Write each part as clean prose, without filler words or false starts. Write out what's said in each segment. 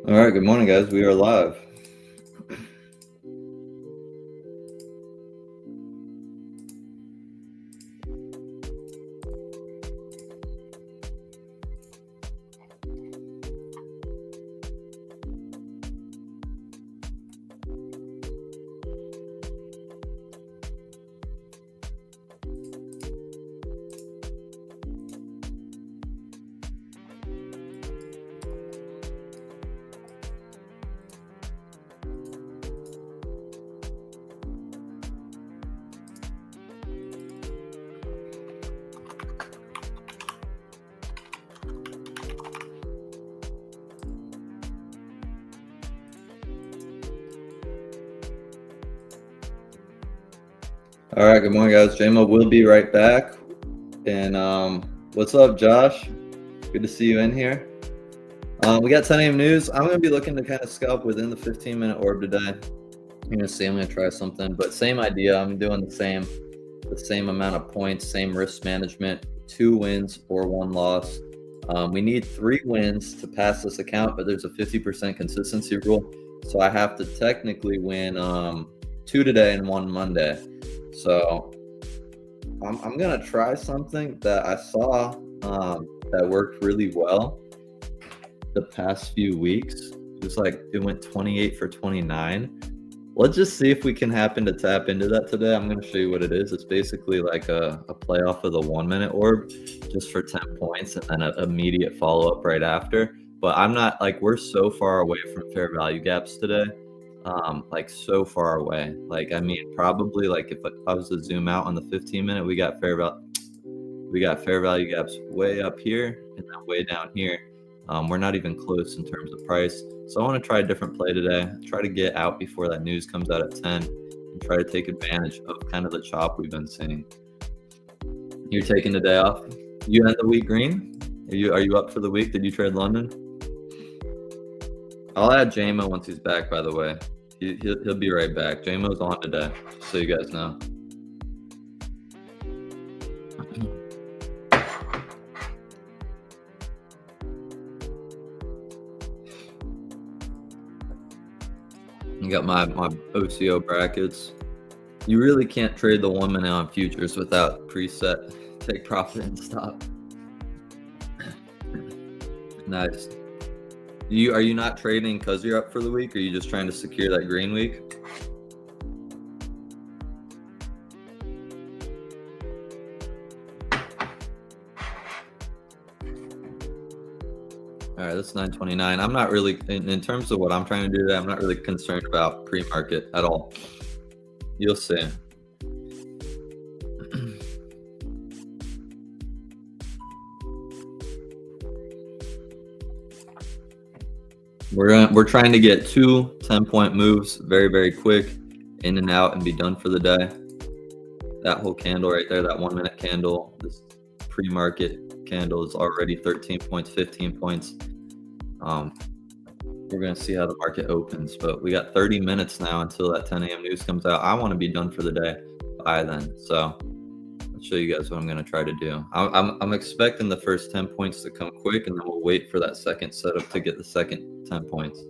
All right, good morning, guys. We are live. All right, good morning, guys. JMO will be right back. And what's up, Josh? Good to see you in here. We got 10 a.m. news. I'm going to be looking to kind of scalp within the 15-minute orb today. You're going to see I'm going to try something, but same idea. I'm doing the same amount of points, same risk management, 2 wins or 1 loss. We need 3 wins to pass this account, but there's a 50% consistency rule. So I have to technically win 2 today and 1 Monday. So I'm gonna try something that I saw that worked really well the past few weeks. It went 28 for 29. Let's just see if we can happen to tap into that today. I'm gonna show you what it is. It's basically like a play off of the 1-minute orb just for 10 points and then an immediate follow-up right after. But I'm not like, we're so far away from fair value gaps today. Like so far away. Like, I mean, probably like if I was to zoom out on the 15-minute, we got fair value gaps way up here and then way down here. We're not even close in terms of price. So I want to try a different play today. Try to get out before that news comes out at 10 and try to take advantage of kind of the chop we've been seeing. You're taking the day off. You end the week green? Are you up for the week? Did you trade London? I'll add JMO once he's back, by the way. He'll be right back. JMO's on today, just so you guys know. You got my OCO brackets. You really can't trade the 1 minute on futures without preset take profit and stop. Nice. Are you not trading because you're up for the week, or are you just trying to secure that green week? All right, that's 929. I'm not really, in terms of what I'm trying to do today, I'm not really concerned about pre-market at all. You'll see. We're trying to get 2 10-point moves very, very quick, in and out, and be done for the day. That whole candle right there, that 1-minute candle, this pre-market candle is already 13 points, 15 points. We're going to see how the market opens, but we got 30 minutes now until that 10 a.m. news comes out. I want to be done for the day by then. So I'll show you guys what I'm going to try to do. I'm expecting the first 10 points to come quick, and then we'll wait for that second setup to get the second 10 points.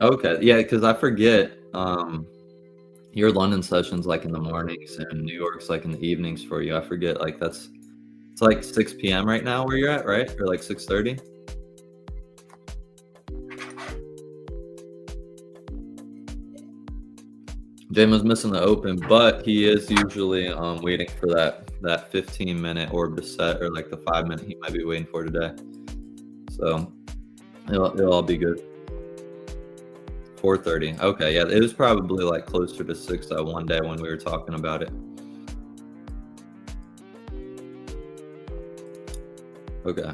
Okay, yeah, because I forget your London session's like in the mornings and New York's like in the evenings for you. I forget, like it's like 6 p.m. right now where you're at, right? Or like 6:30? JMO's missing the open, but he is usually waiting for that 15-minute orb to set, or like the 5-minute he might be waiting for today. So it'll all be good. 4:30. Okay, yeah, it was probably like closer to 6 that one day when we were talking about it. Okay.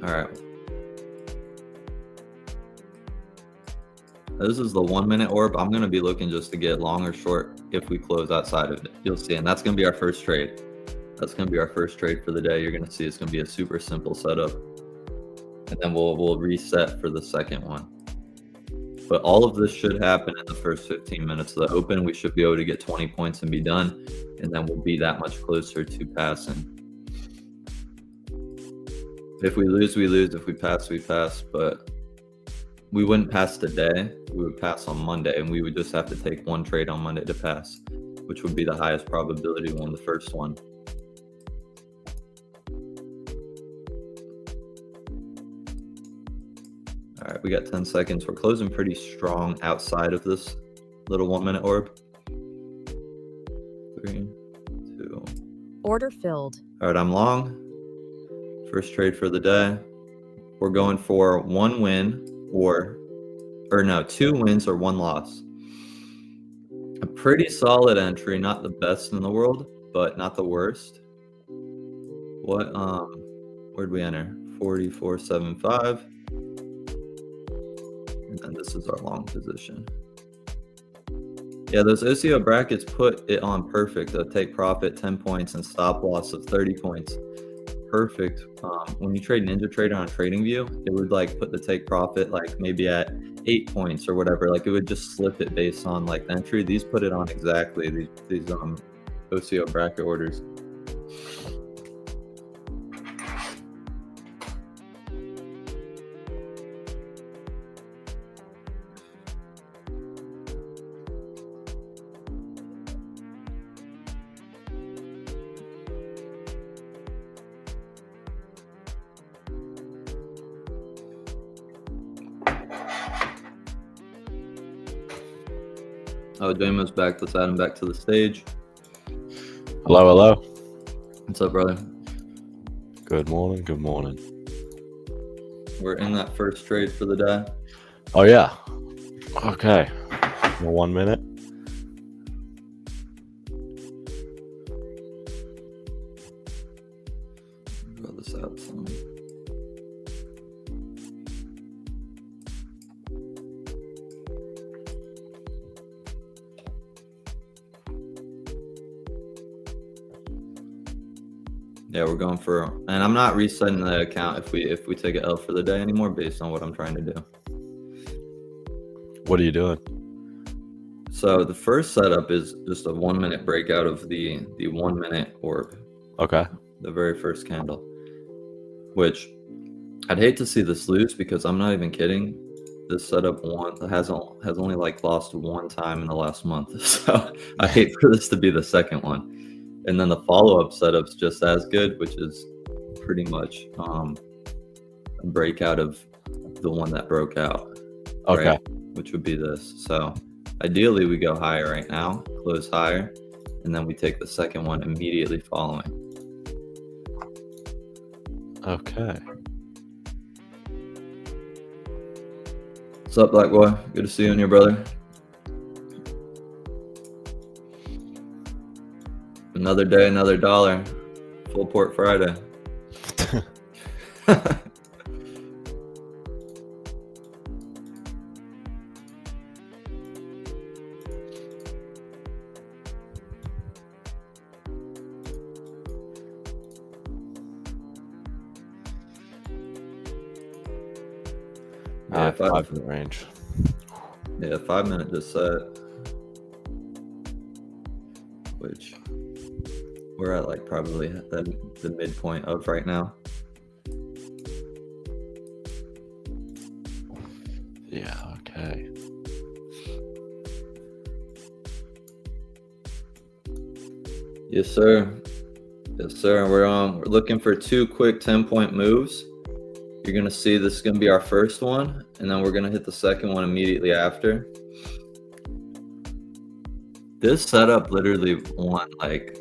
All right. This is the 1-minute orb. I'm going to be looking just to get long or short if we close outside of it. You'll see, and that's going to be our first trade. That's going to be our first trade for the day. You're going to see it's going to be a super simple setup. And then we'll reset for the second one. But all of this should happen in the first 15 minutes of the open. We should be able to get 20 points and be done, and then we'll be that much closer to passing. If we lose, we lose. If we pass, we pass. But we wouldn't pass today. We would pass on Monday, and we would just have to take one trade on Monday to pass, which would be the highest probability one, the first one. All right, we got 10 seconds. We're closing pretty strong outside of this little 1 minute orb. 3, 2. Order filled. All right, I'm long. First trade for the day. We're going for 1 win or no, 2 wins or 1 loss. A pretty solid entry, not the best in the world, but not the worst. What where'd we enter? 44.75. And then this is our long position. Yeah, those OCO brackets put it on perfect. Take profit 10 points and stop loss of 30 points. Perfect. When you trade NinjaTrader on TradingView, it would like put the take profit like maybe at 8 points or whatever. Like it would just slip it based on like the entry. These put it on exactly these OCO bracket orders. Oh, Jamo's back. Let's add him back to the stage. Hello, hello. What's up, brother? Good morning, good morning. We're in that first trade for the day. Oh, yeah. Okay. 1 minute. Draw this out some. Yeah, we're going for, and I'm not resetting the account if we take an L for the day anymore based on what I'm trying to do. What are you doing? So the first setup is just a 1 minute breakout of the 1 minute orb. Okay. The very first candle, which I'd hate to see this lose because I'm not even kidding. This setup has only like lost 1 time in the last month. So I hate for this to be the second one. And then the follow-up setup's just as good, which is pretty much a breakout of the one that broke out. Okay. Right? Which would be this. So ideally we go higher right now, close higher, and then we take the second one immediately following. Okay. What's up, Black Boy? Good to see you and your brother. Another day, another dollar. Full port Friday. Yeah, 5 minute range. Yeah, 5 minute just set. Which we're at like probably the midpoint of right now. Yeah, okay. Yes, sir. Yes, sir. We're looking for 2 quick 10-point moves. You're gonna see this is gonna be our first one, and then we're gonna hit the second one immediately after. This setup literally won like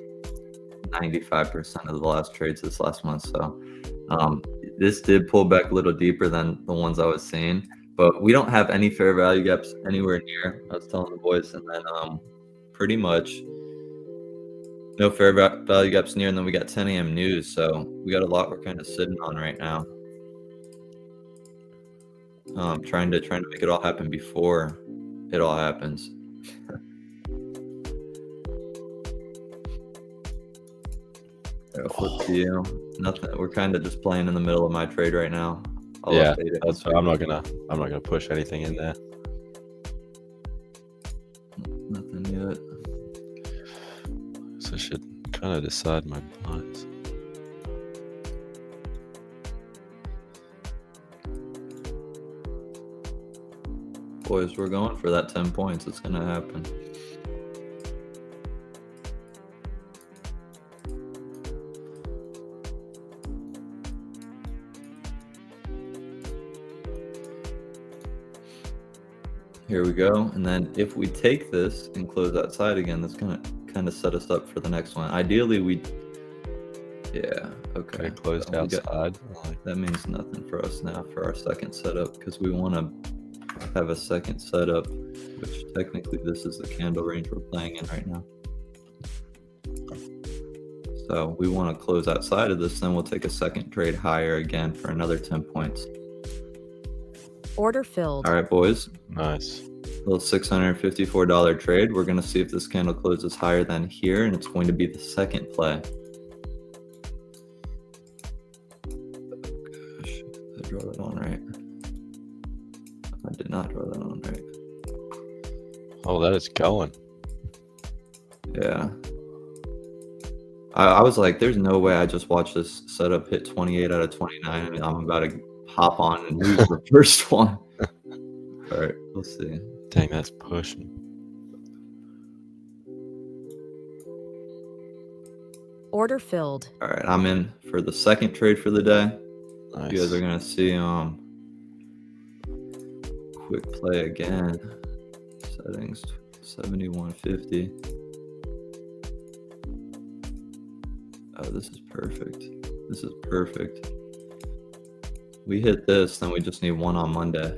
95% of the last trades this last month. So this did pull back a little deeper than the ones I was seeing, but we don't have any fair value gaps anywhere near. I was telling the boys, and then pretty much no fair value gaps near. And then we got 10 a.m. news, so we got a lot we're kind of sitting on right now. Trying to make it all happen before it all happens. Flip to you. Nothing. We're kind of just playing in the middle of my trade right now. Yeah, that's why I'm not gonna push anything in there. Nothing yet. So I should kind of decide my blinds. Boys, we're going for that 10 points. It's gonna happen. Here we go. And then if we take this and close that side again, that's gonna kind of set us up for the next one. Ideally, yeah, okay. Okay, closed So we got- outside. that means nothing for us now for our second setup because we want to have a second setup, which technically this is the candle range we're playing in right now. So we want to close outside of this, then we'll take a second trade higher again for another 10 points. Order filled. All right, boys. Nice. Little $654 trade. We're going to see if this candle closes higher than here, and it's going to be the second play. Gosh, did I draw that on right? I did not draw that on right. Oh, that is going. Yeah. I was like, there's no way I just watched this setup hit 28 out of 29 and I'm about to hop on and lose the first one. All right, we'll see. Dang, that's pushing. Order filled. All right, I'm in for the second trade for the day. Nice. You guys are gonna see quick play again. Settings 7150. Oh, this is perfect. This is perfect. We hit this, then we just need one on Monday.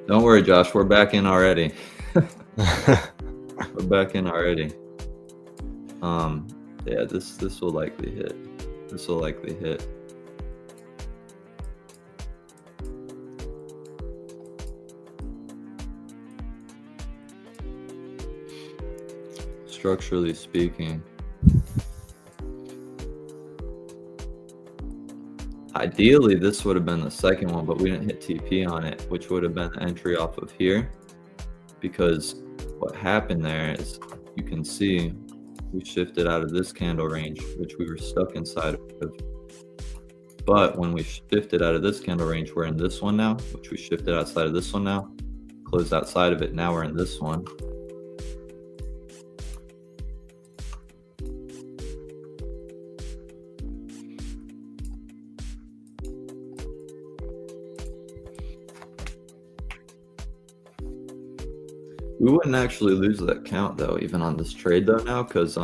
Don't worry, Josh. We're back in already. We're back in already. Yeah, this will likely hit. This will likely hit. Structurally speaking, ideally this would have been the second one, but we didn't hit TP on it, which would have been the entry off of here. Because what happened there is, you can see we shifted out of this candle range, which we were stuck inside of. But when we shifted out of this candle range, we're in this one now, which we shifted outside of this one now, closed outside of it, now we're in this one. We wouldn't actually lose that count though, even on this trade though now, because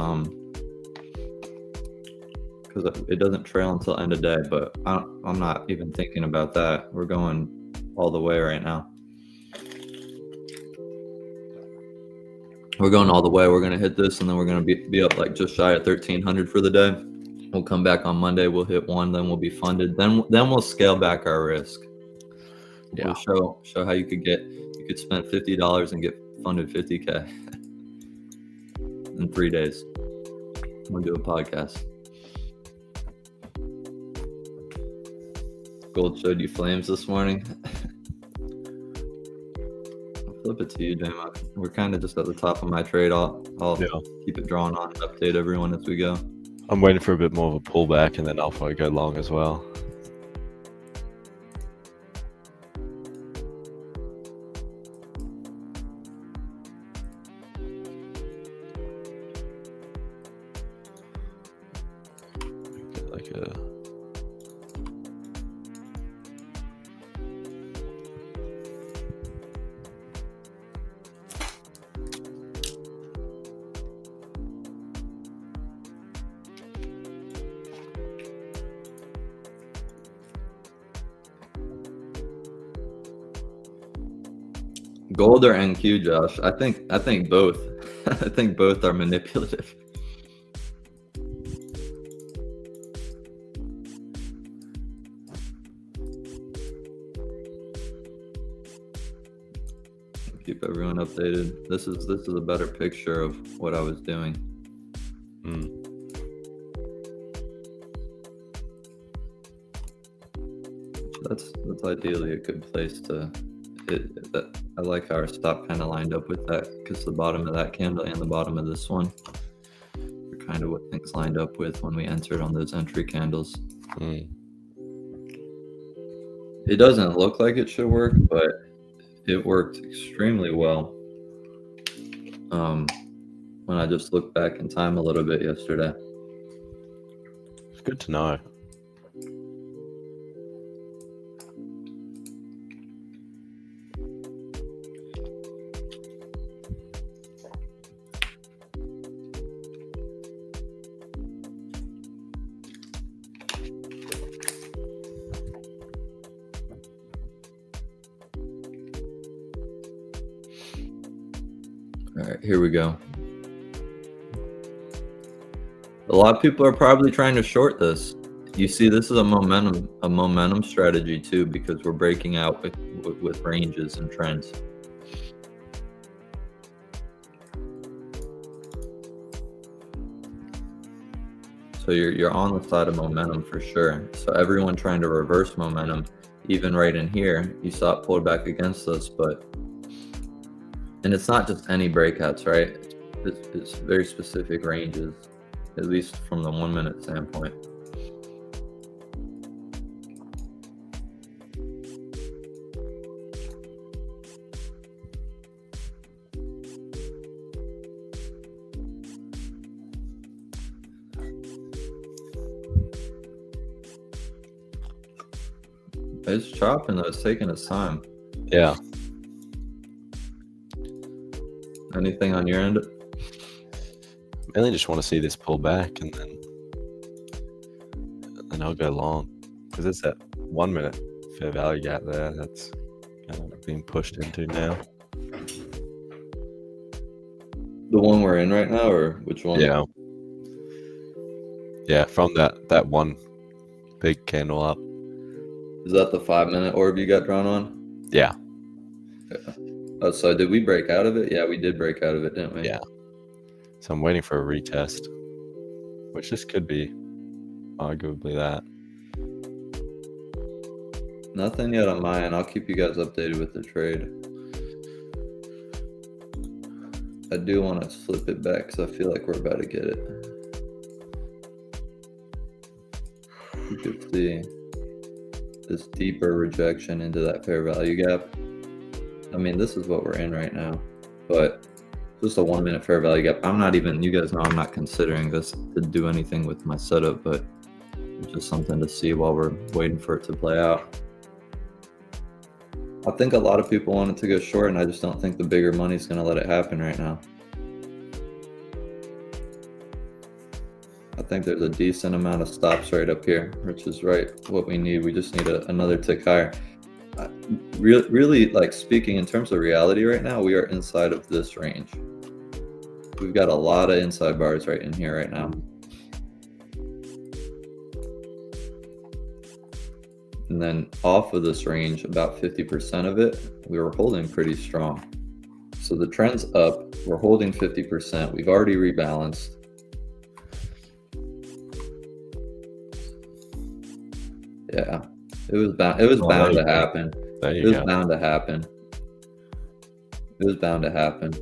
it doesn't trail until end of day. But I'm not even thinking about that. We're going all the way right now. We're going all the way. We're gonna hit this, and then we're gonna be up like just shy of 1,300 for the day. We'll come back on Monday. We'll hit one. Then we'll be funded. Then we'll scale back our risk. Yeah. We'll show how you could spend $50 and get funded 50K in 3 days. We'll do a podcast. Gold showed you flames this morning. I'll flip it to you, Damo. We're kind of just at the top of my trade. I'll keep it drawn on and update everyone as we go. I'm waiting for a bit more of a pullback, and then I'll probably go long as well. Get like a... Gold or NQ, Josh? I think both. I think both are manipulative. Keep everyone updated. This is a better picture of what I was doing. that's ideally a good place to. I like how our stop kind of lined up with that, because the bottom of that candle and the bottom of this one are kind of what things lined up with when we entered on those entry candles. It doesn't look like it should work, but it worked extremely well. When I just looked back in time a little bit yesterday. It's good to know. All right, here we go. A lot of people are probably trying to short this. You see, this is a momentum strategy too, because we're breaking out with ranges and trends. So you're on the side of momentum for sure. So everyone trying to reverse momentum, even right in here, you saw it pulled back against us, and it's not just any breakouts, right? It's very specific ranges, at least from the 1 minute standpoint. It's chopping though, it's taking its time. Yeah. Anything on your end? Mainly just want to see this pull back, and then I'll go long, because it's that 1 minute fair value gap there that's kind of being pushed into now. The one we're in right now, or which one? Yeah, from that one big candle up. Is that the 5 minute orb you got drawn on? Yeah. Oh, so did we break out of it? Yeah, we did break out of it, didn't we? Yeah. So I'm waiting for a retest, which this could be arguably that. Nothing yet on my end. I'll keep you guys updated with the trade. I do want to flip it back because I feel like we're about to get it. You could see this deeper rejection into that fair value gap. I mean, this is what we're in right now, but just a 1 minute fair value gap. I'm not even, you guys know I'm not considering this to do anything with my setup, but it's just something to see while we're waiting for it to play out. I think a lot of people want it to go short, and I just don't think the bigger money's going to let it happen right now. I think there's a decent amount of stops right up here, which is right what we need. We just need another tick higher. Really, like, speaking in terms of reality right now, we are inside of this range. We've got a lot of inside bars right in here right now. And then off of this range, about 50% of it, we were holding pretty strong. So the trend's up, we're holding 50%. We've already rebalanced. Yeah, it was bound to happen. It was bound to happen. It was bound to happen.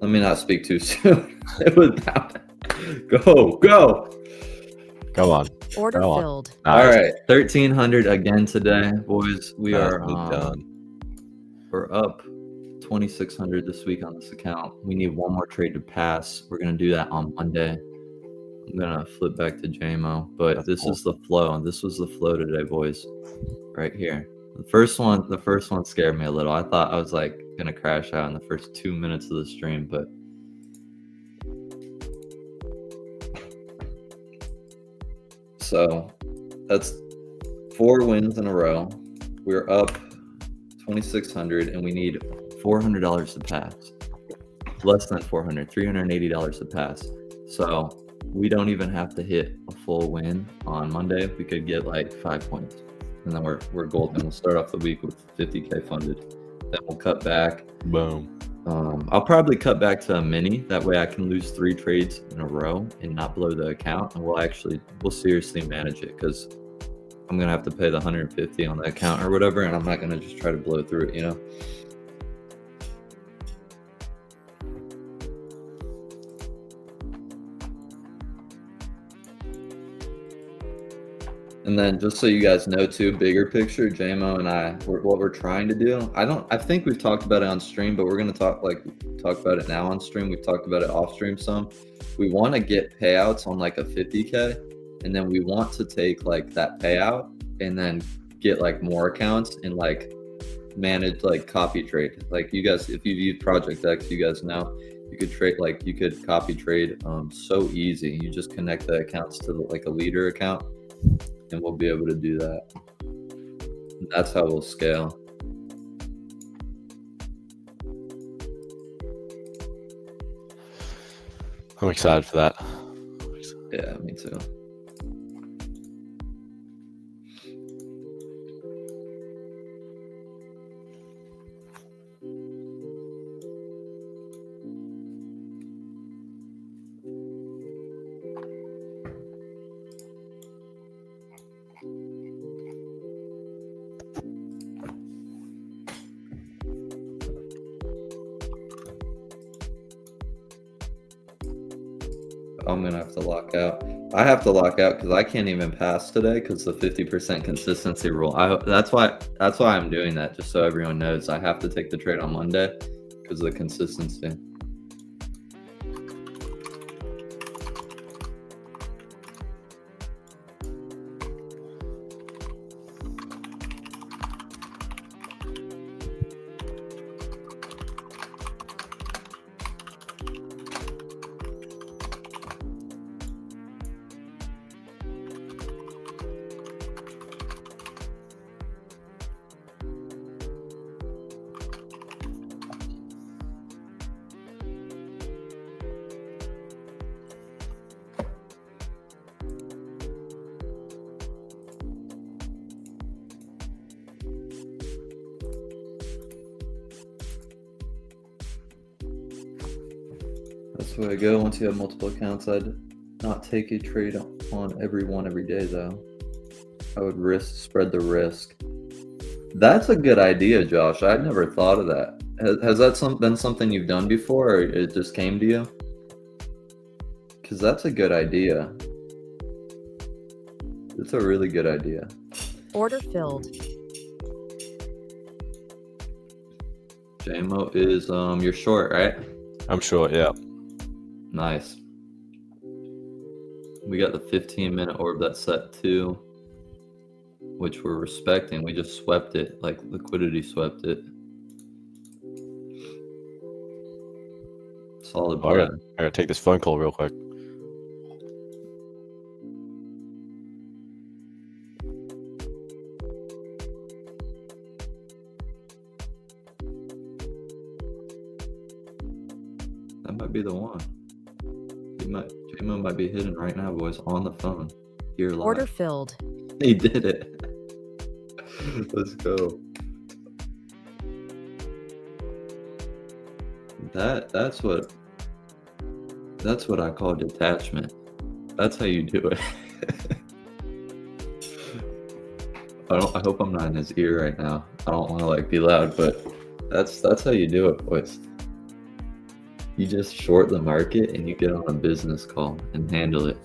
Let me not speak too soon. It was bound to go. Come on. Order Come on. filled. All right, 1,300 again today, boys. We are done. We're up 2,600 this week on this account. We need one more trade to pass. We're gonna do that on Monday. I'm gonna flip back to JMO, but That's this cool. is the flow, and this was the flow today, boys. Right here. The first one scared me a little. I thought I was like gonna crash out in the first 2 minutes of the stream, but so that's 4 wins in a row. We're up 2,600, and we need $400 to pass. Less than 400, $380 to pass. So we don't even have to hit a full win on Monday. We could get like 5 points, and then we're golden. We'll start off the week with 50K funded. Then we'll cut back. Boom. I'll probably cut back to a mini. That way I can lose 3 trades in a row and not blow the account. And we'll seriously manage it, because I'm gonna have to pay the 150 on the account or whatever, and I'm not gonna just try to blow through it, you know. And then just so you guys know too, bigger picture, JMO and I, what we're trying to do. I think we've talked about it on stream, but we're gonna talk about it now on stream. We've talked about it off stream some. We want to get payouts on like a 50K, and then we want to take like that payout and then get like more accounts and like manage like copy trade. Like you guys, if you've used Project X, you guys know you could trade, like you could copy trade so easy. You just connect the accounts to like a leader account, and we'll be able to do that. And that's how we'll scale. I'm excited for that. Yeah, me too. I'm gonna have to lock out. I have to lock out because I can't even pass today because the 50% consistency rule. That's why I'm doing that, just so everyone knows. I have to take the trade on Monday because of the consistency. That's the way I go. Once you have multiple accounts, I'd not take a trade on every one every day, though. I would spread the risk. That's a good idea, Josh. I'd never thought of that. Has that been something you've done before, or it just came to you? Because that's a good idea. It's a really good idea. Order filled. JMO is you're short, right? I'm sure, yeah. Nice. We got the 15-minute orb that's set too, which we're respecting. We just swept it, like liquidity swept it. Solid I play. gotta take this phone call real quick. That might be the one. JMO might be hidden right now, boys, on the phone. Here live. Order filled. He did it. Let's go. That's what I call detachment. That's how you do it. I hope I'm not in his ear right now. I don't want to like be loud, but that's how you do it, boys. You just short the market and you get on a business call and handle it.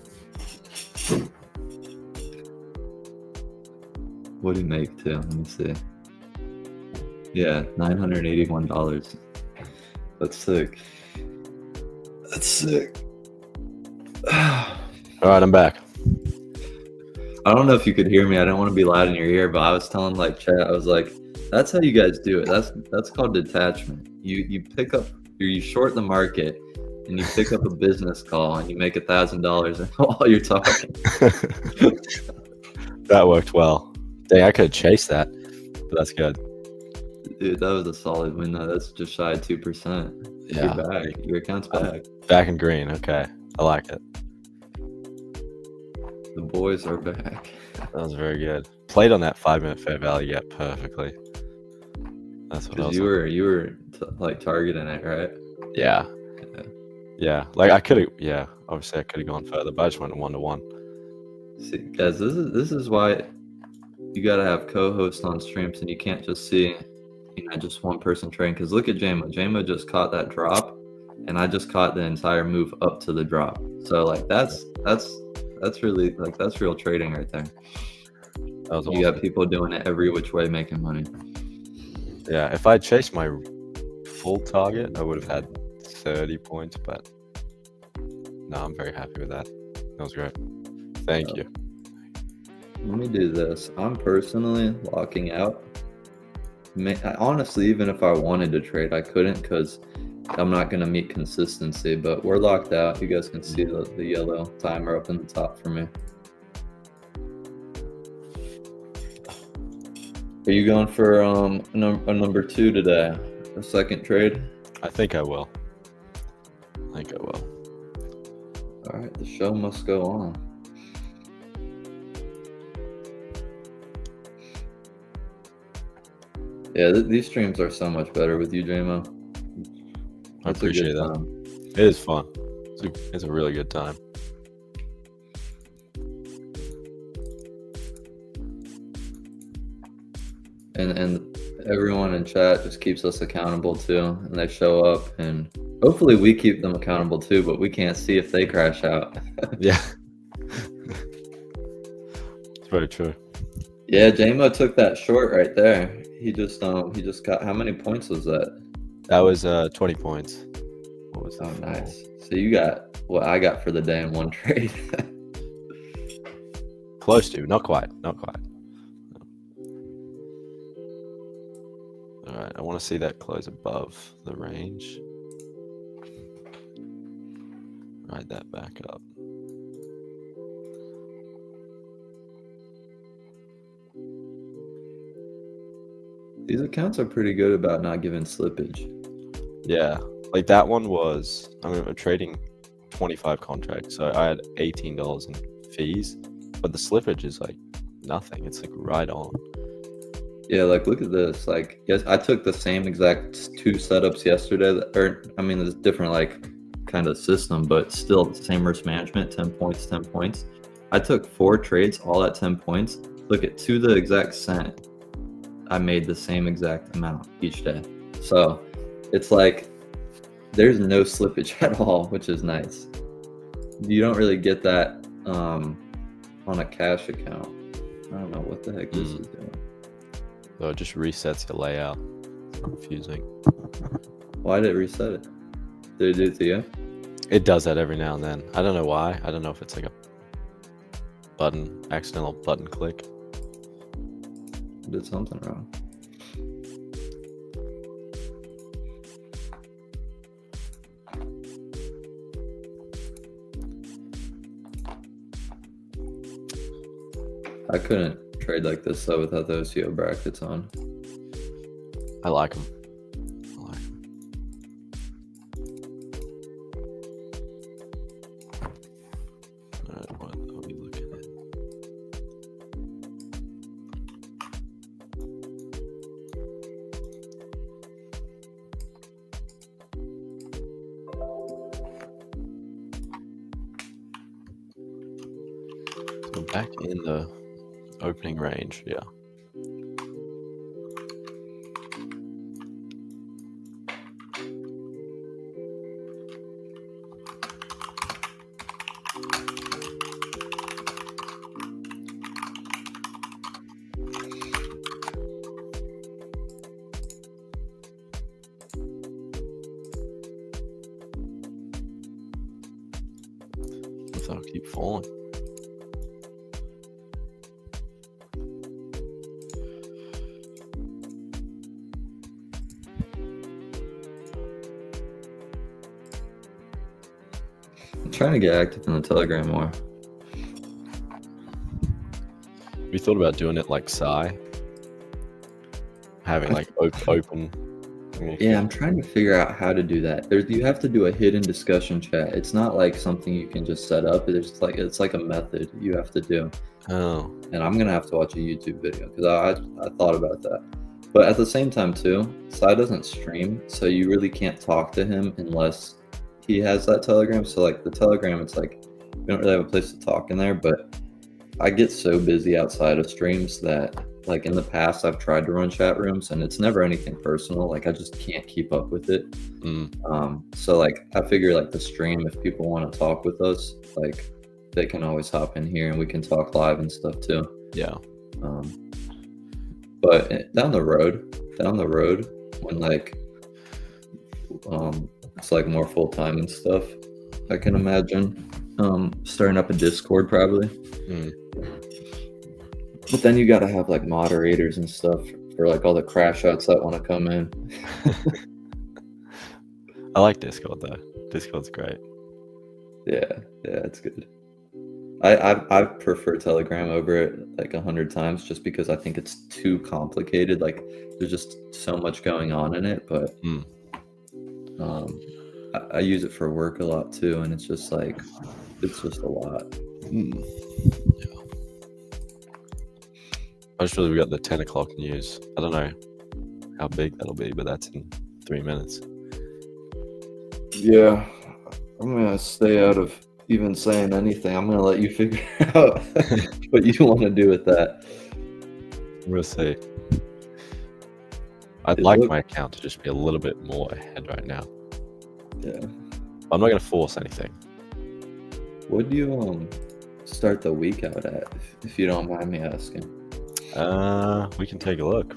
What do you make too? Let me see. Yeah, $981. That's sick. That's sick. All right, I'm back. I don't know if you could hear me. I don't want to be loud in your ear, but I was telling like chat, I was like, that's how you guys do it. That's called detachment. You pick up, you short the market and you pick up a business call and you make $1,000 while you're talking. That worked well. Dang, I could have chased that, but that's good. Dude, that was a solid win though. That's just shy of 2%. Yeah. You're back. Your account's back. Back in green. Okay, I like it. The boys are back. That was very good. Played on that 5-minute fair value gap perfectly. That's what I was. You were like targeting it, right? Yeah. Yeah. Like I could have. Yeah. Obviously, I could have gone further, but I just went 1-to-1. See, guys, this is why you gotta have co-hosts on streams, and you can't just see, just one person trading. Because look at JMO. JMO just caught that drop, and I just caught the entire move up to the drop. So like that's really like that's real trading right there. That was You got people doing it every which way, making money. Yeah, if I chased my full target, I would have had 30 points, but no, I'm very happy with that. That was great. Thank you. Let me do this. I'm personally locking out. Honestly, even if I wanted to trade, I couldn't because I'm not going to meet consistency, but we're locked out. You guys can see the yellow timer up in the top for me. Are you going for a number 2 today? A second trade? I think I will. All right, the show must go on. Yeah, these streams are so much better with you, JMO. I appreciate that. It is fun. It's a really good time. And everyone in chat just keeps us accountable too, and they show up, and hopefully we keep them accountable too, but we can't see if they crash out. Yeah. It's very true. Yeah, JMO took that short right there. He just got, how many points was that? That was 20 points. What was that? Oh, nice. So you got what I got for the day in one trade. Close to, not quite. All right, I want to see that close above the range. Ride that back up. These accounts are pretty good about not giving slippage. Yeah, like that one was, I'm trading 25 contracts, so I had $18 in fees, but the slippage is like nothing. It's like right on. Yeah, like look at this. Like, yes, I took the same exact 2 setups yesterday. There's different like kind of system, but still the same risk management. 10 points, 10 points. I took 4 trades, all at 10 points. Look at to the exact cent. I made the same exact amount each day. So it's like there's no slippage at all, which is nice. You don't really get that on a cash account. I don't know what the heck this is doing. So it just resets your layout. It's confusing. Why did it reset it? Did it do it to you? It does that every now and then. I don't know why. I don't know if it's like a accidental button click. I did something wrong. I couldn't trade like this though without those OCO brackets on. I like them. Alright, what are we looking at? So back in the opening range, yeah. I'll keep falling. I'm trying to get active in the Telegram more. We thought about doing it like Psy, having like open. Yeah, I'm trying to figure out how to do that. You have to do a hidden discussion chat. It's not like something you can just set up. It's like a method you have to do. Oh. And I'm gonna have to watch a YouTube video because I thought about that. But at the same time too, Sai doesn't stream, so you really can't talk to him unless he has that Telegram. So like the Telegram, it's like we don't really have a place to talk in there. But I get so busy outside of streams that like in the past I've tried to run chat rooms and it's never anything personal. Like I just can't keep up with it. So like I figure like the stream, if people want to talk with us, like they can always hop in here and we can talk live and stuff too. Yeah. But down the road when like it's like more full time and stuff, I can imagine starting up a Discord probably. But then you got to have like moderators and stuff for like all the crash outs that want to come in. I like Discord though. Discord's great. Yeah, it's good. I prefer Telegram over it like 100 times just because I think it's too complicated. Like there's just so much going on in it, but I use it for work a lot too, and it's just like it's just a lot. Yeah. I just really got the 10 o'clock news. I don't know how big that'll be, but that's in 3 minutes. Yeah, I'm gonna stay out of even saying anything. I'm gonna let you figure out what you want to do with that. We'll see. I'd like my account to just be a little bit more ahead right now. Yeah. I'm not gonna force anything. What do you start the week out at, if you don't mind me asking? We can take a look.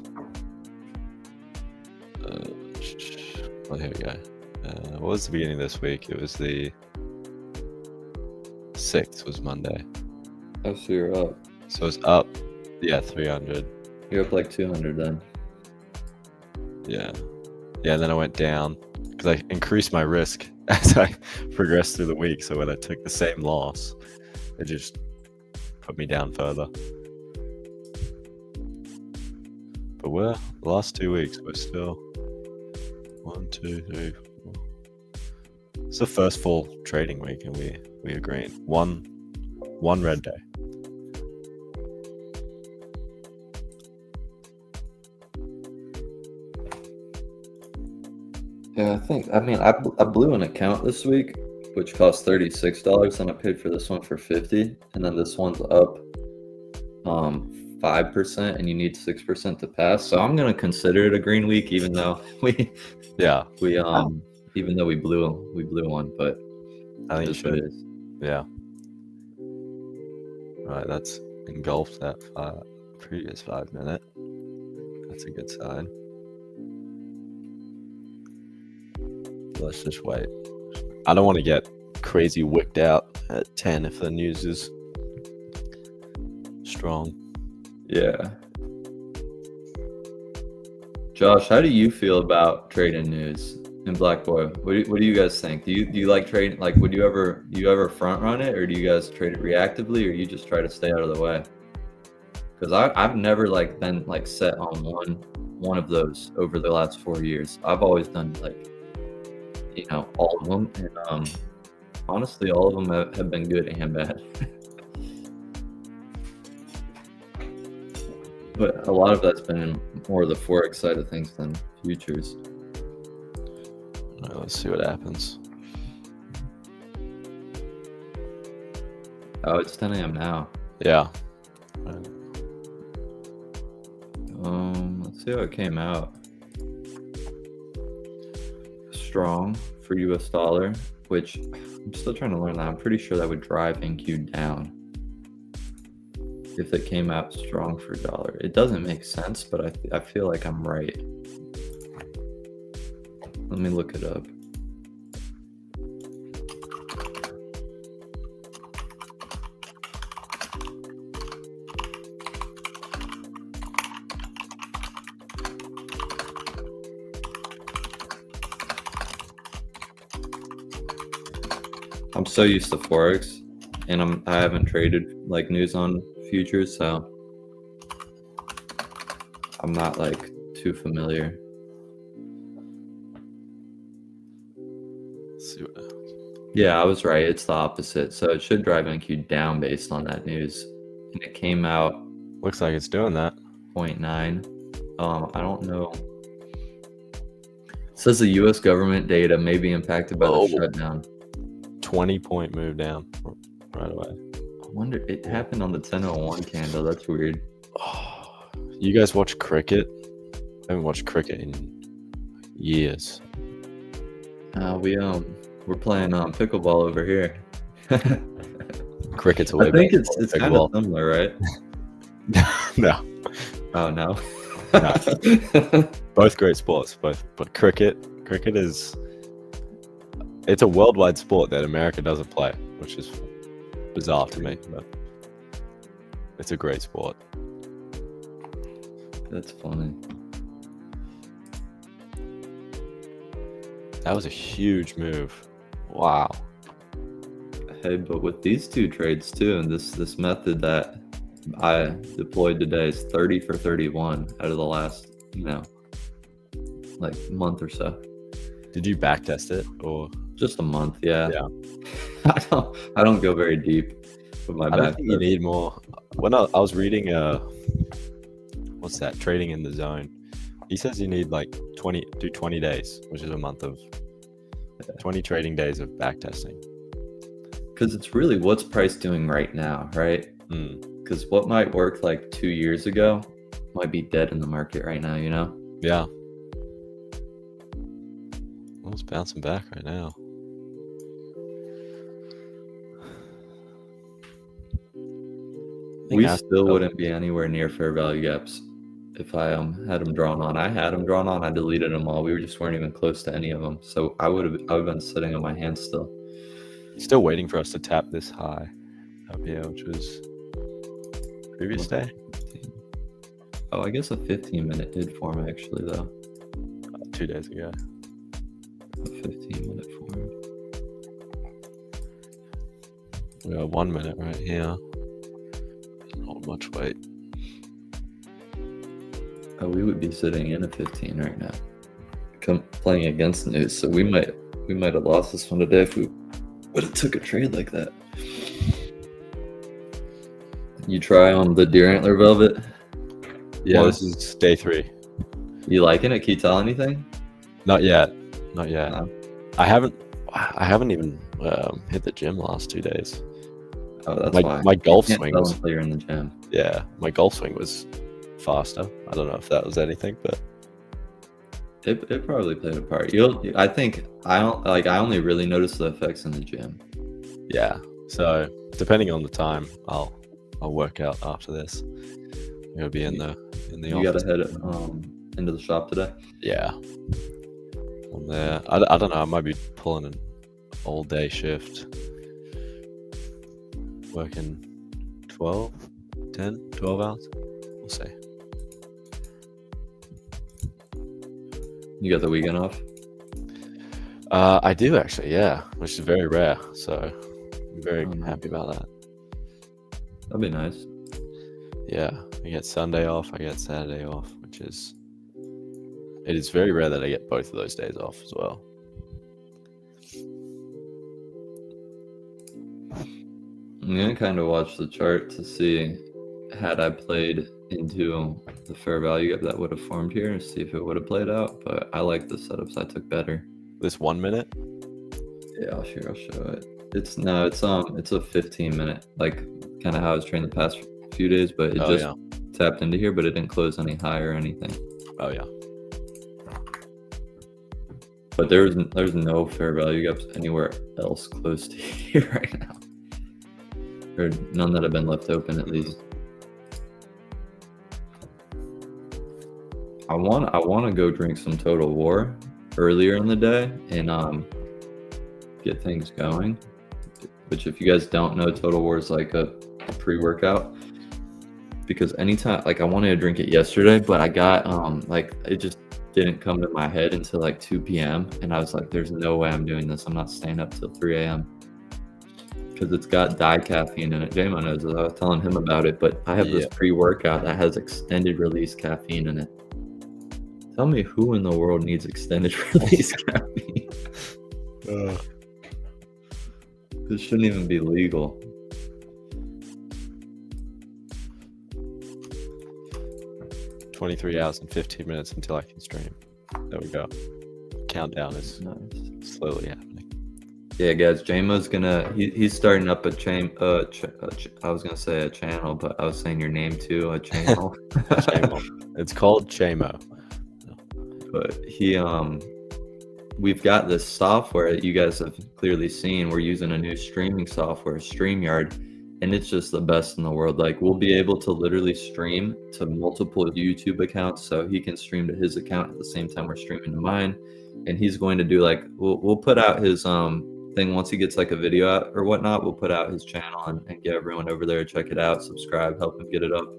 Well, here we go. What was the beginning of this week? It was the 6th was Monday. Oh, so you're up. So it's up, 300. You're up like 200 then. Yeah. And then I went down because I increased my risk as I progressed through the week. So when I took the same loss, it just put me down further. But the last 2 weeks, we're still 1, 2, 3, 4. It's the first full trading week, and we are green. One red day. Yeah, I blew an account this week, which cost $36, and I paid for this one for $50, and then this one's up 5%, and you need 6% to pass. So I'm gonna consider it a green week, even though we blew one, but I think you should. it is. Yeah. Right, that's engulfed that previous 5 minute. That's a good sign. Let's just wait. I don't want to get crazy wicked out at 10 if the news is strong. Yeah. Josh, how do you feel about trading news in Black Boy? What do you guys think? Do you like trading? Like, would you ever front run it, or do you guys trade it reactively, or you just try to stay out of the way? Because I've never like been like set on one of those over the last 4 years. I've always done like, all of them, and honestly, all of them have been good and bad. But a lot of that's been more the forex side of things than futures. All right, let's see what happens. Oh, it's 10 a.m. now. Yeah. Let's see how it came out. Strong for US dollar, which I'm still trying to learn that. I'm pretty sure that would drive NQ down if it came out strong for dollar. It doesn't make sense, but I feel like I'm right. Let me look it up. I'm so used to forex, and I haven't traded like news on futures, so I'm not like too familiar. Let's see what happens. Yeah, I was right. It's the opposite. So it should drive NQ down based on that news. And it came out Looks like it's doing that. 0.9. I don't know. It says the US government data may be impacted by the shutdown. 20-point move down right away. wonder it happened on the 10:01 candle. That's weird. Oh, you guys watch cricket? I haven't watched cricket in years. We're playing pickleball over here. Cricket's a way I think better it's than kind of pickleball. similar, right? No, Oh no. both great sports. But cricket is it's a worldwide sport that America doesn't play, which is bizarre to me. But it's a great sport. That's funny. That was a huge move. Wow. Hey, but with these two trades too, and this method that I deployed today is 30 for 31 out of the last, like month or so. Did you backtest it or? Just a month, yeah. Yeah. I don't go very deep with my I don't back. think you need more. When I was reading, what's that? Trading in the Zone. He says you need like 20 days, which is a month of 20 trading days of backtesting. Because it's really what's price doing right now, right? Because what might work like 2 years ago might be dead in the market right now, Yeah. Well, it's bouncing back right now. We still wouldn't be anywhere near fair value gaps if I had them drawn on. I had them drawn on. I deleted them all. We just weren't even close to any of them. So I would have been sitting on my hands still. Still waiting for us to tap this high up here, which was previous day. Oh, I guess a 15-minute did form actually though. 2 days ago. A 15-minute form. We got 1 minute right here. Not much weight. Oh, we would be sitting in a 15 right now. Playing against news, so we might have lost this one today if we would have took a trade like that. You try on the deer antler velvet? Yeah, One. this is day 3. You liking it? Can you tell anything? Not yet. Not yet. No? I haven't even hit the gym the last 2 days. Oh, that's why. My golf You can't swing tell was, until you're in the gym. yeah, my golf swing was faster. I don't know if that was anything, but It probably played a part. I only really notice the effects in the gym. yeah. So depending on the time, I'll work out after this. I'll be in the You office. gotta head into the shop today. Yeah. I'm there. I don't know. I might be pulling an all day shift, working 12 hours. We'll see. You got the weekend off? I do actually, yeah, which is very rare. So I'm very Oh, nice. happy about that. That'd be nice. Yeah, I get Sunday off, I get Saturday off, it is very rare that I get both of those days off as well. I'm gonna kind of watch the chart to see had I played into the fair value gap that would have formed here and see if it would have played out. But I like the setups I took better. This 1 minute? Yeah, I'll show it. It's a 15-minute, like kind of how I was trained the past few days, but it just tapped into here, but it didn't close any higher or anything. Oh yeah. But there's no fair value gaps anywhere else close to here right now. Or none that have been left open at least. I want to go drink some Total War earlier in the day and get things going. Which, if you guys don't know, Total War is like a pre-workout. Because anytime, like, I wanted to drink it yesterday, but I got it just didn't come to my head until like 2 p.m. and I was like, there's no way I'm doing this. I'm not staying up till 3 a.m. because it's got caffeine in it. J-Mo knows it. I was telling him about it, but I have this pre-workout that has extended release caffeine in it. Tell me who in the world needs extended release caffeine? This shouldn't even be legal. Uh, 23 hours and 15 minutes until I can stream. There we go. Countdown is Nice. slowly happening. Yeah, guys, JMO's gonna he's starting up a I was gonna say a channel, but I was saying your name too, a channel. Chamo. It's called Chamo. But we've got this software that you guys have clearly seen. We're using a new streaming software, StreamYard, and it's just the best in the world. Like, we'll be able to literally stream to multiple YouTube accounts, so he can stream to his account at the same time we're streaming to mine. And he's going to do like we'll put out his thing once he gets like a video out or whatnot. We'll put out his channel and get everyone over there, check it out, subscribe, help him get it up.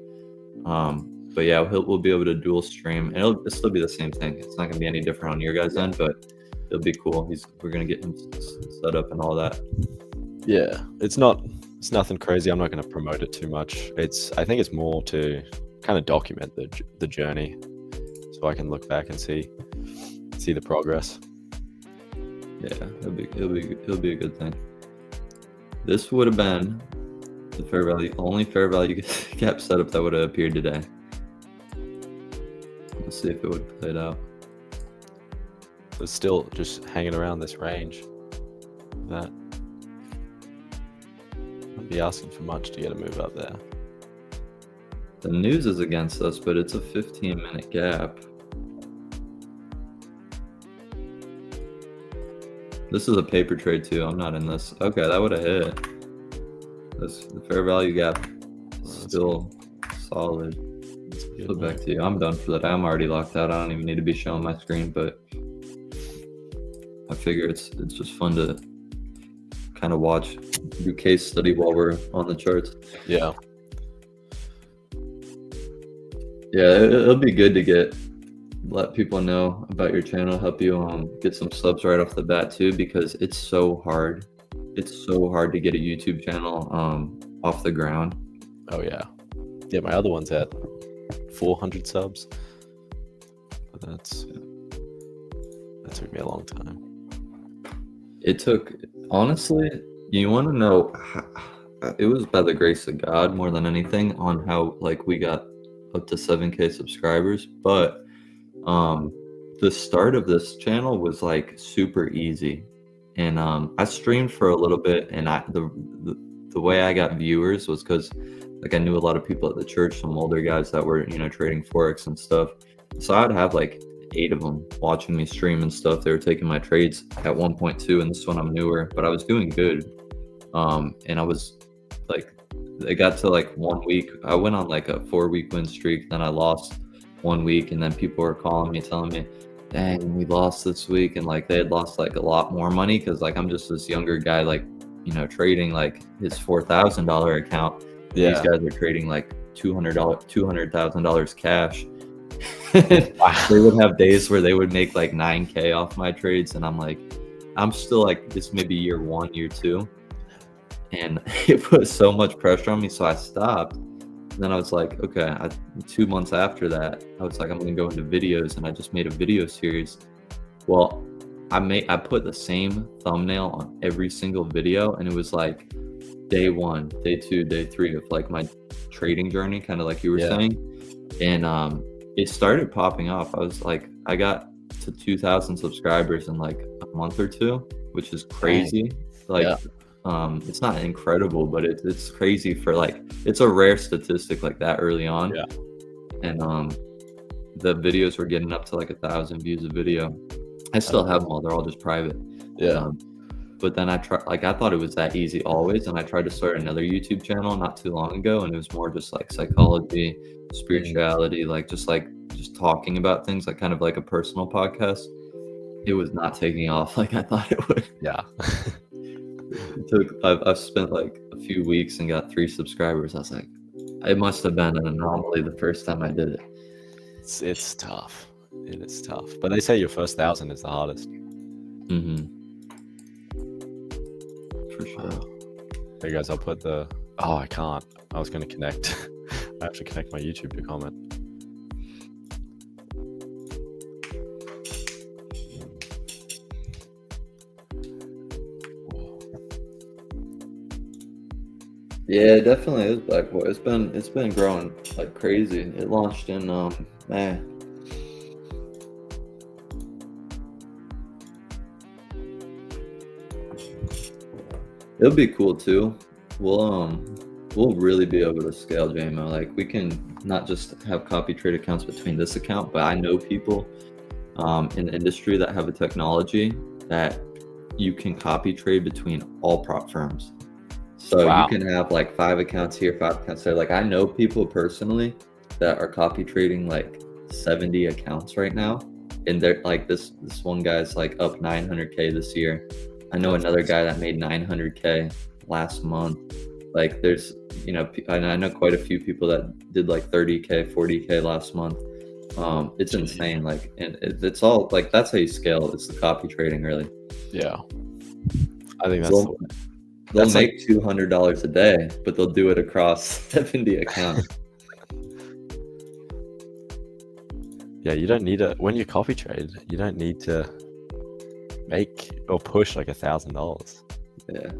But yeah, we'll be able to dual stream, and it'll still be the same thing. It's not gonna be any different on your guys' end, but it'll be cool. We're gonna get him set up and all that. Yeah, it's nothing crazy. I'm not going to promote it too much. I think it's more to kind of document the journey, so I can look back and see the progress. Yeah, it'll be a good thing. This would have been the only fair value cap setup that would have appeared today. Let's see if it would have played out. It's still just hanging around this range. That wouldn't be asking for much to get a move up there. The news is against us, but it's a 15-minute gap. This is a paper trade too. I'm not in this. Okay, that would have hit. The fair value gap is still solid. Flip back to you. I'm done for the day. I'm already locked out. I don't even need to be showing my screen, but I figure it's just fun to kind of watch, do case study while we're on the charts. Yeah. Yeah, it'll be good to let people know about your channel, help you get some subs right off the bat too, because it's so hard. It's so hard to get a YouTube channel off the ground. Oh yeah. Yeah, my other one's at 400 subs. But that took me a long time. It took, honestly, you want to know, it was by the grace of God more than anything on how like we got up to 7K subscribers. But the start of this channel was like super easy, and I streamed for a little bit, and the way I got viewers was because like I knew a lot of people at the church, some older guys that were trading forex and stuff. So I'd have like 8 of them watching me stream and stuff. They were taking my trades at 1.2, and this one I'm newer, but I was doing good. And I was like, it got to like 1 week. I went on like a 4-week win streak. Then I lost 1 week, and then people were calling me, telling me, dang, we lost this week. And like they had lost like a lot more money because like I'm just this younger guy, like, trading like his $4,000 account. Yeah. These guys are trading like $200,000 cash. Wow. They would have days where they would make like 9K off my trades, and I'm still like, this may be year 1, year 2, and it put so much pressure on me, so I stopped. And then I was like, okay, 2 months after that, I was like, I'm gonna go into videos, and I just made a video series. Well, I put the same thumbnail on every single video, and it was like day 1, day 2, day 3 of like my trading journey, kind of like you were saying. And it started popping off. I was like, I got to 2,000 subscribers in like a month or 2, which is crazy. Like, it's not incredible, but it's crazy for like, it's a rare statistic like that early on. Yeah. And the videos were getting up to like 1,000 views a video. I still have them all. They're all just private. Yeah. But then I thought it was that easy always, and I tried to start another YouTube channel not too long ago, and it was more just like psychology, spirituality, like just talking about things, like kind of like a personal podcast. It was not taking off like I thought it would. Yeah. I've spent like a few weeks and got 3 subscribers. I was like, it must have been an anomaly the first time I did it. It's tough. It is tough. But they say your first 1,000 is the hardest. Mm-hmm. For sure. Hey guys, I'll put the... Oh, I can't. I was going to connect. I have to connect my YouTube to comment. Yeah, it definitely is Black Boy. It's been growing like crazy. It launched in May. It'll be cool too. We'll really be able to scale JMO. Like we can not just have copy trade accounts between this account, but I know people in the industry that have a technology that you can copy trade between all prop firms. So Wow. you can have like 5 accounts here, 5 accounts there. Like I know people personally that are copy trading like 70 accounts right now, and they're like this one guy's like up 900K this year. I know another guy that made 900K last month. Like there's, and I know quite a few people that did like 30K, 40K last month. It's insane. Like, and it's all like, that's how you scale. It's the copy trading really. Yeah. I think that's They'll, the way. they'll That's make $200 a day, but they'll do it across 70 accounts. Yeah, you don't need when you copy trade, you don't need to make or push like $1,000. Yeah.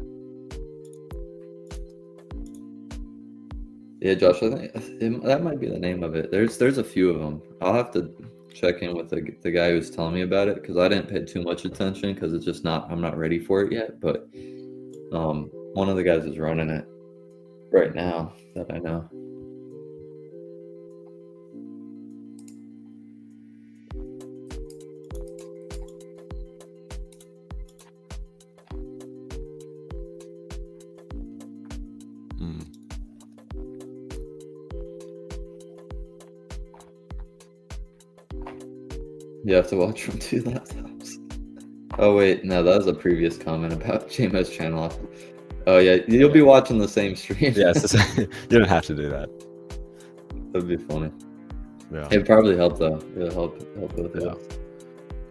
Yeah, Josh, I think that might be the name of it. There's a few of them. I'll have to check in with the guy who's telling me about it because I didn't pay too much attention because it's just I'm not ready for it yet. But one of the guys is running it right now that I know. You have to watch from 2 laptops. Oh wait, no, that was a previous comment about JMO's channel. Oh yeah, you'll be watching the same stream. Yeah, you don't have to do that. That'd be funny. Yeah. It'd probably help though. It'll help both of Yeah. us.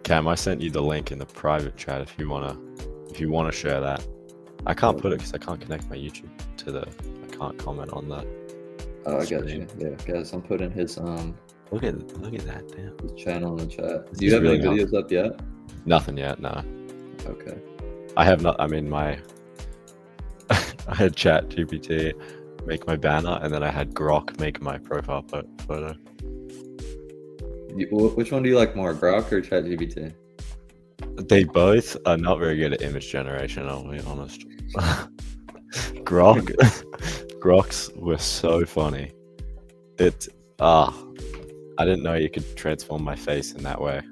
Cam, I sent you the link in the private chat if you wanna share that. I can't put it because I can't connect my YouTube to I can't comment on that. Oh, I got you. stream. Yeah, guys, I'm putting his Look at that, damn. his channel in the chat. This Do you is have really any videos up yet? Nothing yet, no. Okay. I have not. I mean, I had Chat GPT make my banner, and then I had Grok make my profile photo. Which one do you like more, Grok or ChatGPT? They both are not very good at image generation, I'll be honest. Groks were so funny. I didn't know you could transform my face in that way.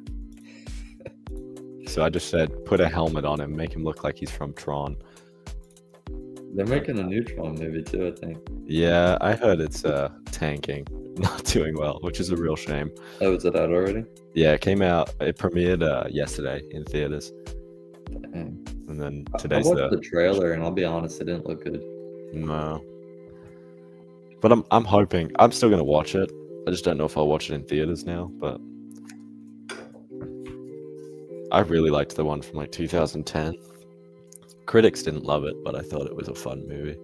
So I just said, put a helmet on him, make him look like he's from Tron. They're making a new Tron movie too, I think. Yeah, I heard it's tanking, not doing well, which is a real shame. Oh, is it out already? Yeah, it came out. It premiered yesterday in theaters, Dang. and then I today's watched the trailer, and I'll be honest, it didn't look good. no. But I'm hoping. I'm still gonna watch it. I just don't know if I'll watch it in theaters now. But I really liked the one from like 2010. Critics didn't love it, but I thought it was a fun movie.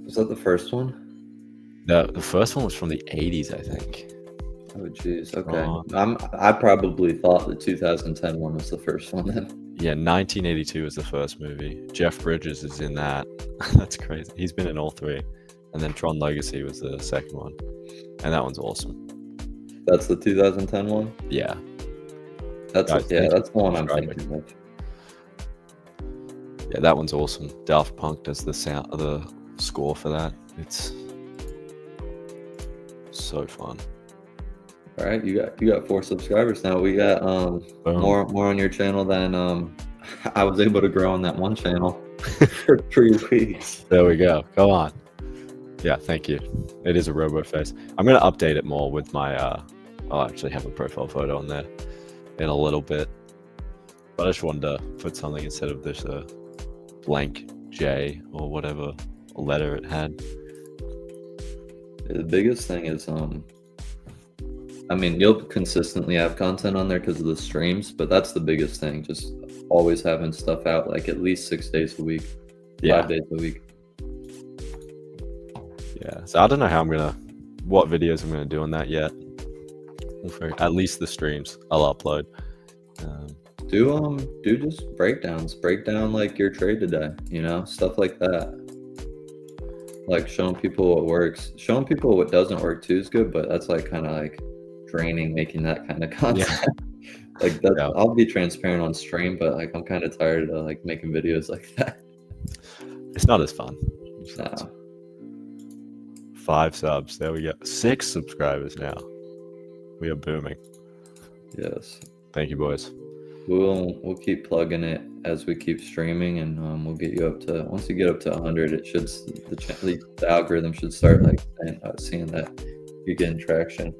Was that the first one? The first one was from the 80s, I think. Oh, jeez. Okay. Tron. I probably thought the 2010 one was the first one then. Yeah, 1982 was the first movie. Jeff Bridges is in that. That's crazy. He's been in all 3. And then Tron Legacy was the second one. And that one's awesome. That's the 2010 one? Yeah. That's Guys, yeah, thank that's the one you I'm for thinking of. Yeah, that one's awesome. Daft Punk does the score for that. It's so fun. All right, you got 4 subscribers now. We got Boom. more on your channel than I was able to grow on that one channel for 3 weeks. There we go. Go on. Yeah, thank you. It is a robo face. I'm gonna update it more with my I'll actually have a profile photo on there in a little bit. But I just wanted to put something instead of this blank J or whatever letter it had. The biggest thing is I mean, you'll consistently have content on there because of the streams, but that's the biggest thing. Just always having stuff out like at least 6 days a week, Yeah. 5 days a week. Yeah. So I don't know what videos I'm gonna do on that yet. At least the streams I'll upload. Do just breakdowns. Break down like your trade today, stuff like that. Like showing people what works. Showing people what doesn't work too is good, but that's like kind of like draining making that kind of content. Like that, Yeah. I'll be transparent on stream, but like I'm kind of tired of like making videos like that. It's not as fun. No. 5 subs. There we go. 6 subscribers now. We are booming. Yes. Thank you, boys. We'll keep plugging it as we keep streaming, and we'll get you up to, once you get up to 100, it should, the algorithm should start like seeing that you're getting traction.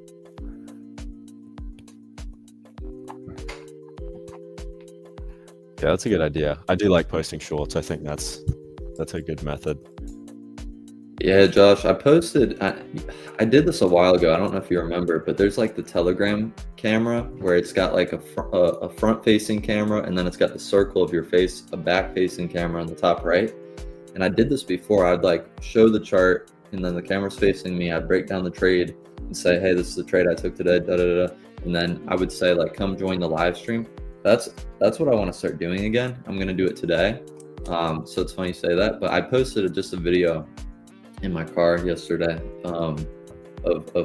Yeah, that's a good idea. I do like posting shorts. I think that's a good method. Yeah, Josh, I posted, I did this a while ago. I don't know if you remember, but there's like the Telegram camera where it's got like a front-facing camera, and then it's got the circle of your face, a back-facing camera on the top right. And I did this before. I'd like show the chart, and then the camera's facing me. I'd break down the trade and say, hey, this is the trade I took today, da da da. And then I would say like, come join the live stream. That's what I want to start doing again. I'm gonna do it today. So it's funny you say that, but I posted just a video in my car yesterday of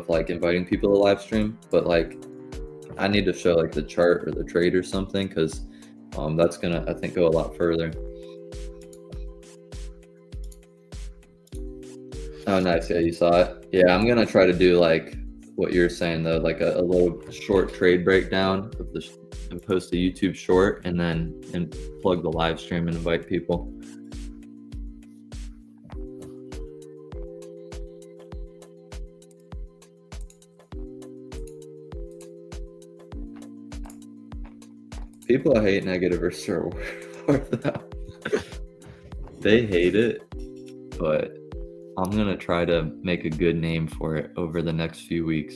like inviting people to live stream, but like I need to show like the chart or the trade or something, because that's gonna, I think, go a lot further. Oh nice, yeah, you saw it. Yeah, I'm gonna try to do like what you're saying though, like a little short trade breakdown of the and post a YouTube short, and then plug the live stream and invite people. People hate negative or Star Wars. They hate it, but I'm gonna try to make a good name for it over the next few weeks.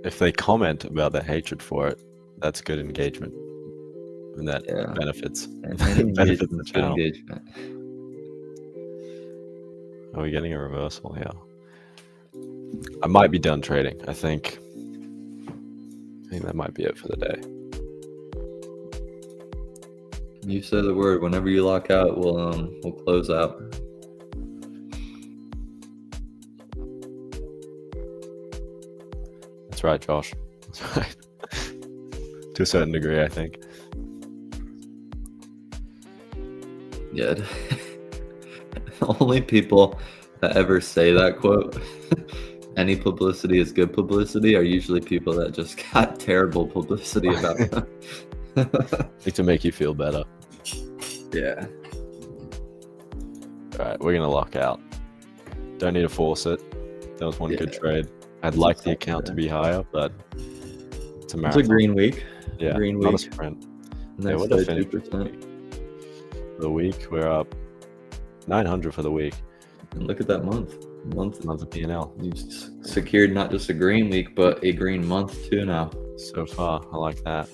If they comment about their hatred for it, that's good engagement, and that benefits benefits the channel. Engagement. Are we getting a reversal here? I might be done trading. I think that might be it for the day. You say the word. Whenever you lock out, we'll close out. That's right, Josh. That's right. To a certain degree, I think. Yeah. Only people that ever say that quote, any publicity is good publicity, are usually people that just got terrible publicity about them. Like to make you feel better. Yeah. All right, we're gonna lock out. Don't need to force it. That was one good trade. I'd like the account to be higher, but it's a marathon. It's a green week. Yeah, green not week. a sprint. Next we're day, finished 2%. For the week, we're up 900 for the week. And look at that month. Month of P&L. You secured not just a green week, but a green month too now. So far, I like that.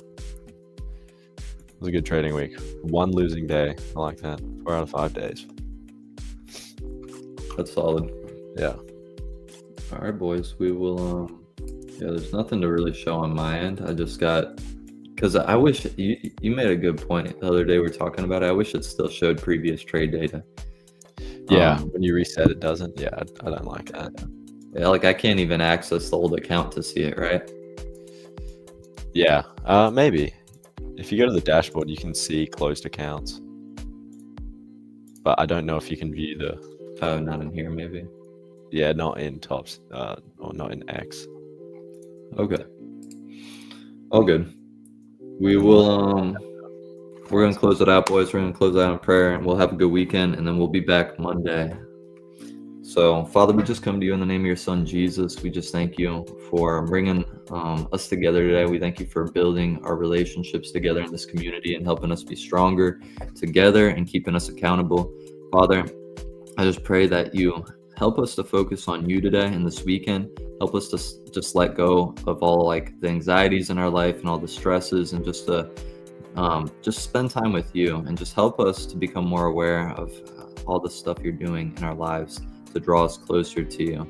It was a good trading week. 1 losing day. I like that. 4 out of 5 days. That's solid. Yeah. All right, boys. We will. Yeah, there's nothing to really show on my end. I just got, because I wish you made a good point the other day. We were talking about it. I wish it still showed previous trade data. Yeah, when you reset, it doesn't. Yeah, I don't like that. Yeah, like I can't even access the old account to see it, right? Yeah, maybe. If you go to the dashboard, you can see closed accounts. But I don't know if you can view the... Oh, not in here, maybe. Yeah, not in tops, or not in X. Okay. All good. We will, we're going to close it out, boys. We're going to close out in prayer, and we'll have a good weekend, and then we'll be back Monday. So, Father, we just come to you in the name of your Son, Jesus. We just thank you for bringing us together today. We thank you for building our relationships together in this community and helping us be stronger together and keeping us accountable. Father, I just pray that you help us to focus on you today and this weekend. Help us to just let go of all like the anxieties in our life and all the stresses, and just to just spend time with you, and just help us to become more aware of all the stuff you're doing in our lives to draw us closer to you.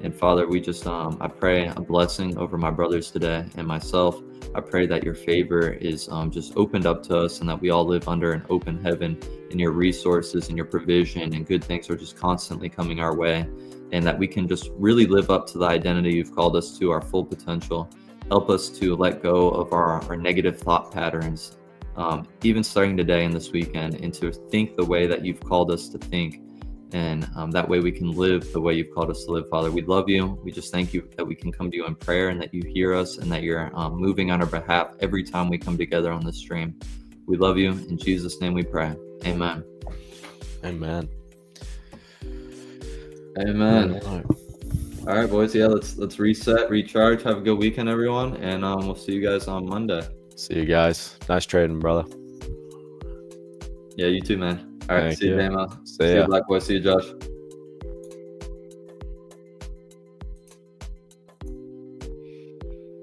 And Father, we just I pray a blessing over my brothers today and myself. I pray that your favor is just opened up to us, and that we all live under an open heaven, and your resources and your provision and good things are just constantly coming our way, and that we can just really live up to the identity you've called us to, our full potential. Help us to let go of our negative thought patterns even starting today and this weekend, and to think the way that you've called us to think. And that way we can live the way you've called us to live, Father. We love you. We just thank you that we can come to you in prayer and that you hear us and that you're moving on our behalf every time we come together on this stream. We love you. In Jesus' name we pray. Amen. Amen. Amen. Alright. All right, boys. Yeah, let's reset, recharge. Have a good weekend, everyone. And we'll see you guys on Monday. See you guys. Nice trading, brother. Yeah, you too, man. All right. Thank See you, you. Damo. See See ya. you, Black Boy. See you, Josh.